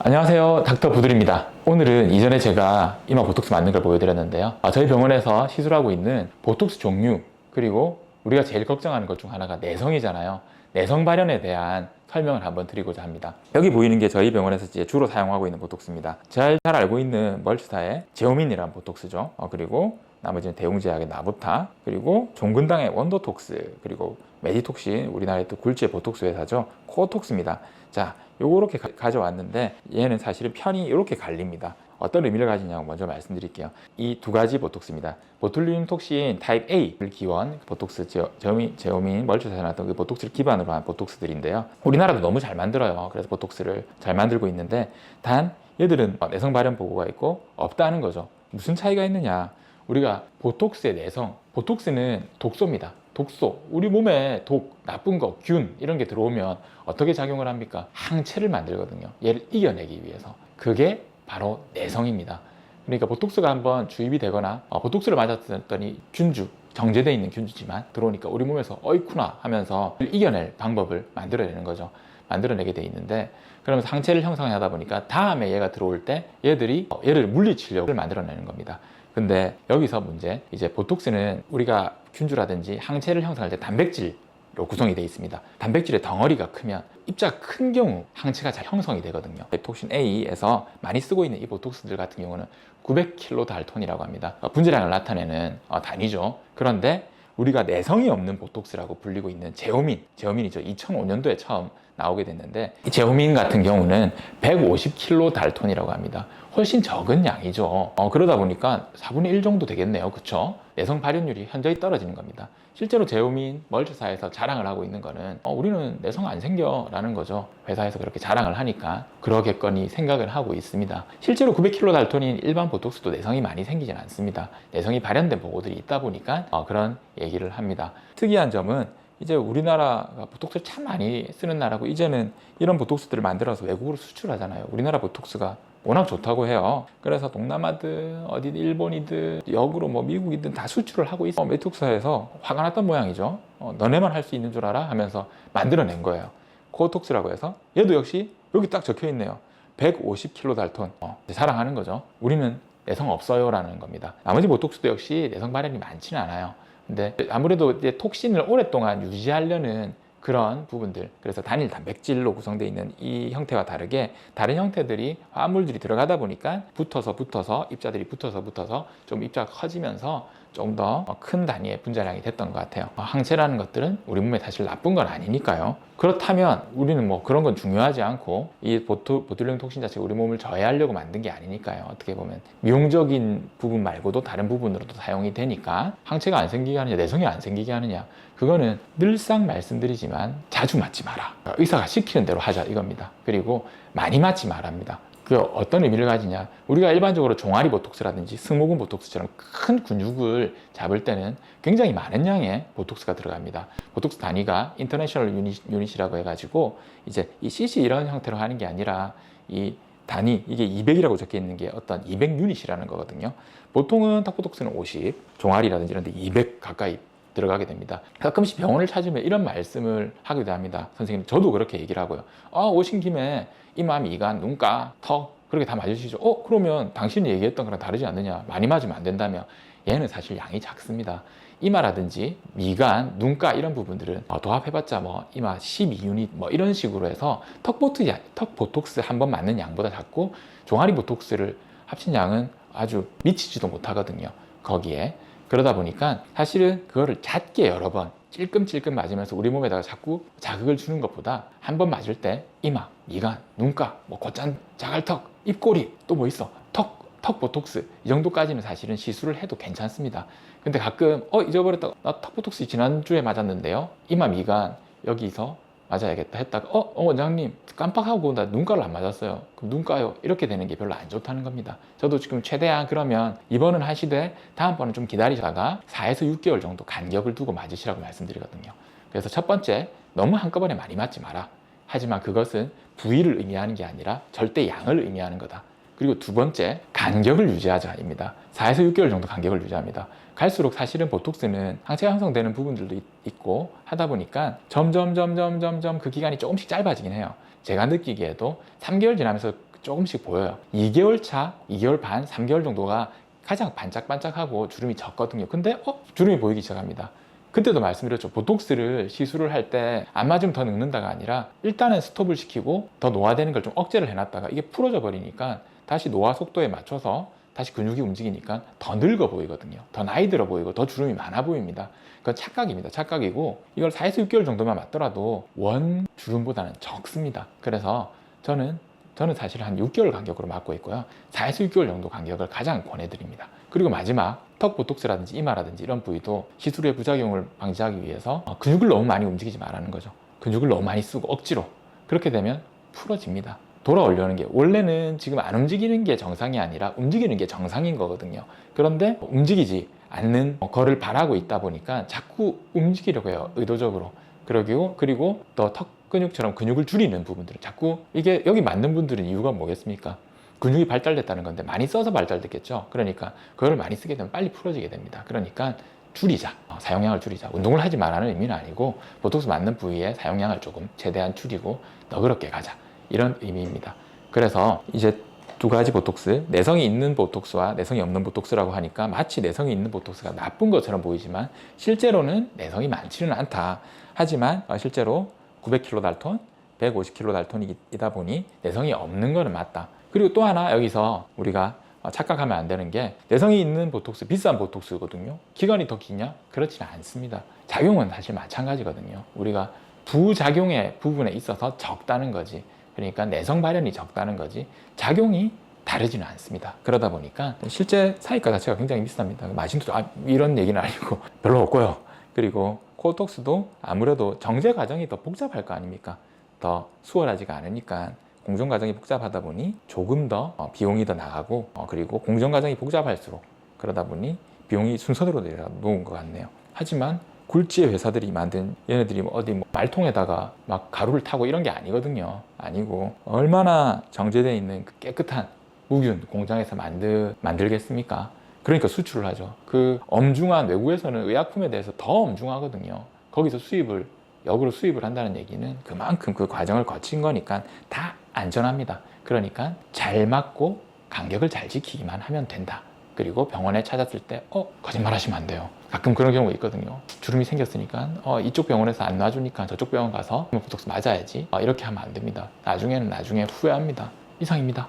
안녕하세요, 닥터 부들입니다. 오늘은 이전에 제가 이마 보톡스 맞는 걸 보여드렸는데요. 저희 병원에서 시술하고 있는 보톡스 종류, 그리고 우리가 제일 걱정하는 것 중 하나가 내성이잖아요. 내성 발현에 대한 설명을 한번 드리고자 합니다. 여기 보이는 게 저희 병원에서 이제 주로 사용하고 있는 보톡스입니다. 잘 알고 있는 멀츠사의 제오민이라는 보톡스죠. 그리고 나머지는 대웅제약의 나부타, 그리고 종근당의 원더톡스, 그리고 메디톡신, 우리나라의 또 굴지의 보톡스 회사죠. 코어톡스입니다. 자, 요렇게 가져왔는데 얘는 사실은 편이 이렇게 갈립니다. 어떤 의미를 가지냐고 먼저 말씀드릴게요. 이 두 가지 보톡스입니다. 보툴리눔 톡신 타입 A를 기원 보톡스, 제오민, 멀츠사에 나왔던 그 보톡스를 기반으로 한 보톡스들인데요. 우리나라도 너무 잘 만들어요. 그래서 보톡스를 잘 만들고 있는데, 단 얘들은 내성 발현 보고가 있고 없다는 거죠. 무슨 차이가 있느냐? 우리가 보톡스의 내성, 보톡스는 독소입니다. 독소, 우리 몸에 독, 나쁜 거, 균 이런 게 들어오면 어떻게 작용을 합니까? 항체를 만들거든요. 얘를 이겨내기 위해서. 그게 바로 내성입니다. 그러니까 보톡스가 한번 주입이 되거나 보톡스를 맞았더니 균주, 정제되어 있는 균주지만 들어오니까 우리 몸에서 어이쿠나 하면서 이겨낼 방법을 만들어내는 거죠. 만들어내게 돼 있는데, 그러면서 항체를 형성하다 보니까 다음에 얘가 들어올 때 얘를 물리치려고 만들어내는 겁니다. 근데 여기서 문제, 이제 보톡스는 우리가 균주라든지 항체를 형성할 때 단백질로 구성이 되어 있습니다. 단백질의 덩어리가 크면, 입자가 큰 경우 항체가 잘 형성이 되거든요. 톡신 A에서 많이 쓰고 있는 이 보톡스들 같은 경우는 900kDalton이라고 합니다. 분자량을 나타내는 단위죠. 그런데 우리가 내성이 없는 보톡스라고 불리고 있는 제오민이죠. 2005년도에 처음 나오게 됐는데, 이 제오민 같은 경우는 150kDalton이라고 합니다. 훨씬 적은 양이죠. 그러다 보니까 4분의 1 정도 되겠네요. 그쵸? 내성 발현율이 현저히 떨어지는 겁니다. 실제로 제오민, 멀츠사에서 자랑을 하고 있는 거는 우리는 내성 안 생겨 라는 거죠. 회사에서 그렇게 자랑을 하니까 그러겠거니 생각을 하고 있습니다. 실제로 900kDalton인 일반 보톡스도 내성이 많이 생기진 않습니다. 내성이 발현된 보고들이 있다 보니까 그런 얘기를 합니다. 특이한 점은, 이제 우리나라가 보톡스를 참 많이 쓰는 나라고, 이제는 이런 보톡스들을 만들어서 외국으로 수출하잖아요. 우리나라 보톡스가 워낙 좋다고 해요. 그래서 동남아든 어디 일본이든 역으로 뭐 미국이든 다 수출을 하고 있어. 메톡사에서 화가 났던 모양이죠. 너네만 할 수 있는 줄 알아? 하면서 만들어낸 거예요. 코어톡스라고 해서 얘도 역시 여기 딱 적혀 있네요. 150kDalton. 자랑하는 거죠. 우리는 내성 없어요 라는 겁니다. 나머지 보톡스도 역시 내성 발현이 많지는 않아요. 근데 아무래도 이제 톡신을 오랫동안 유지하려는 그런 부분들, 그래서 단일 단백질로 구성되어 있는 이 형태와 다르게 다른 형태들이 화합물들이 들어가다 보니까 붙어서 입자들이 붙어서 좀 입자가 커지면서 좀 더 큰 단위의 분자량이 됐던 것 같아요. 항체라는 것들은 우리 몸에 사실 나쁜 건 아니니까요. 그렇다면 우리는 뭐 그런 건 중요하지 않고, 이 보툴리눔 톡신 자체가 우리 몸을 저해하려고 만든 게 아니니까요. 어떻게 보면 미용적인 부분 말고도 다른 부분으로도 사용이 되니까, 항체가 안 생기게 하느냐, 내성이 안 생기게 하느냐, 그거는 늘상 말씀드리지만 자주 맞지 마라. 의사가 시키는 대로 하자 이겁니다. 그리고 많이 맞지 말합니다. 그 어떤 의미를 가지냐, 우리가 일반적으로 종아리 보톡스라든지 승모근 보톡스처럼 큰 근육을 잡을 때는 굉장히 많은 양의 보톡스가 들어갑니다. 보톡스 단위가 인터내셔널 유닛이라고 해가지고, 이제 이 cc 이런 형태로 하는 게 아니라 이 단위, 이게 200이라고 적혀 있는 게 어떤 200유닛이라는 거거든요. 보통은 턱보톡스는 50, 종아리라든지 이런 데 200 가까이 들어가게 됩니다. 가끔씩 병원을 찾으면 이런 말씀을 하기도 합니다. 선생님, 저도 그렇게 얘기를 하고요. 오신 김에 이마, 미간, 눈가, 턱 그렇게 다 맞으시죠? 그러면 당신이 얘기했던 거랑 다르지 않느냐? 많이 맞으면 안 된다며. 얘는 사실 양이 작습니다. 이마라든지 미간, 눈가 이런 부분들은 도합해봤자 뭐 이마 12유닛 뭐 이런 식으로 해서 턱 보톡스 한 번 맞는 양보다 작고, 종아리 보톡스를 합친 양은 아주 미치지도 못하거든요. 거기에. 그러다 보니까 사실은 그거를 잦게 여러 번 찔끔찔끔 맞으면서 우리 몸에다가 자꾸 자극을 주는 것보다 한 번 맞을 때 이마, 미간, 눈가, 뭐 곶잔, 자갈턱, 입꼬리, 또 뭐 있어, 턱 보톡스 이 정도까지는 사실은 시술을 해도 괜찮습니다. 근데 가끔 잊어버렸다, 나 턱 보톡스 지난주에 맞았는데요, 이마, 미간 여기서 맞아야겠다 했다가 원장님 깜빡하고 나 눈가를 안 맞았어요. 그럼 눈가요? 이렇게 되는 게 별로 안 좋다는 겁니다. 저도 지금 최대한 그러면 입원은 하시되 다음번은 좀 기다리다가 4에서 6개월 정도 간격을 두고 맞으시라고 말씀드리거든요. 그래서 첫 번째, 너무 한꺼번에 많이 맞지 마라. 하지만 그것은 부위를 의미하는 게 아니라 절대 양을 의미하는 거다. 그리고 두 번째, 간격을 유지하자입니다. 4에서 6개월 정도 간격을 유지합니다. 갈수록 사실은 보톡스는 항체가 형성되는 부분들도 있고 하다 보니까 점점 그 기간이 조금씩 짧아지긴 해요. 제가 느끼기에도 3개월 지나면서 조금씩 보여요. 2개월 차, 2개월 반, 3개월 정도가 가장 반짝반짝하고 주름이 적거든요. 근데 주름이 보이기 시작합니다. 그때도 말씀드렸죠. 보톡스를 시술을 할 때 안 맞으면 더 늙는다가 아니라 일단은 스톱을 시키고 더 노화되는 걸 좀 억제를 해놨다가 이게 풀어져 버리니까 다시 노화 속도에 맞춰서 다시 근육이 움직이니까 더 늙어 보이거든요. 더 나이 들어 보이고 더 주름이 많아 보입니다. 그건 착각입니다. 착각이고 이걸 4에서 6개월 정도만 맞더라도 원 주름보다는 적습니다. 그래서 저는 사실 한 6개월 간격으로 맞고 있고요. 4에서 6개월 정도 간격을 가장 권해드립니다. 그리고 마지막 턱 보톡스라든지 이마라든지 이런 부위도 시술의 부작용을 방지하기 위해서 근육을 너무 많이 움직이지 말라는 거죠. 근육을 너무 많이 쓰고 억지로 그렇게 되면 풀어집니다. 돌아오려는 게 원래는 지금 안 움직이는 게 정상이 아니라 움직이는 게 정상인 거거든요. 그런데 움직이지 않는 거를 바라고 있다 보니까 자꾸 움직이려고 해요. 의도적으로. 그리고 또 턱 근육처럼 근육을 줄이는 부분들은 자꾸 이게 여기 맞는 분들은 이유가 뭐겠습니까? 근육이 발달됐다는 건데 많이 써서 발달됐겠죠. 그러니까 그걸 많이 쓰게 되면 빨리 풀어지게 됩니다. 그러니까 줄이자. 사용량을 줄이자. 운동을 하지 말라는 의미는 아니고 보톡스 맞는 부위에 사용량을 조금 최대한 줄이고 너그럽게 가자. 이런 의미입니다. 그래서 이제 두 가지 보톡스, 내성이 있는 보톡스와 내성이 없는 보톡스라고 하니까 마치 내성이 있는 보톡스가 나쁜 것처럼 보이지만 실제로는 내성이 많지는 않다. 하지만 실제로 900kDa, 150kDa 보니 내성이 없는 거는 맞다. 그리고 또 하나 여기서 우리가 착각하면 안 되는 게 내성이 있는 보톡스, 비싼 보톡스거든요. 기간이 더 기냐? 그렇지는 않습니다. 작용은 사실 마찬가지거든요. 우리가 부작용의 부분에 있어서 적다는 거지. 그러니까 내성 발현이 적다는 거지 작용이 다르지는 않습니다. 그러다 보니까 실제 사이가 자체가 굉장히 비쌉니다. 마진도 이런 얘기는 아니고 별로 없고요. 그리고 코톡스도 아무래도 정제 과정이 더 복잡할 거 아닙니까? 더 수월하지가 않으니까 공정 과정이 복잡하다 보니 조금 더 비용이 더 나가고 그리고 공정 과정이 복잡할수록 그러다 보니 비용이 순서대로 내려놓은 것 같네요. 하지만 굴지의 회사들이 만든 얘네들이 어디 말통에다가 막 가루를 타고 이런 게 아니거든요. 아니고 얼마나 정제되어 있는 그 깨끗한 무균 공장에서 만들겠습니까? 그러니까 수출을 하죠. 그 엄중한 외국에서는 의약품에 대해서 더 엄중하거든요. 거기서 역으로 수입을 한다는 얘기는 그만큼 그 과정을 거친 거니까 다 안전합니다. 그러니까 잘 맞고 간격을 잘 지키기만 하면 된다. 그리고 병원에 찾았을 때 거짓말 하시면 안 돼요. 가끔 그런 경우가 있거든요. 주름이 생겼으니까 이쪽 병원에서 안 놔주니까 저쪽 병원 가서 보톡스 맞아야지. 이렇게 하면 안 됩니다. 나중에 후회합니다. 이상입니다.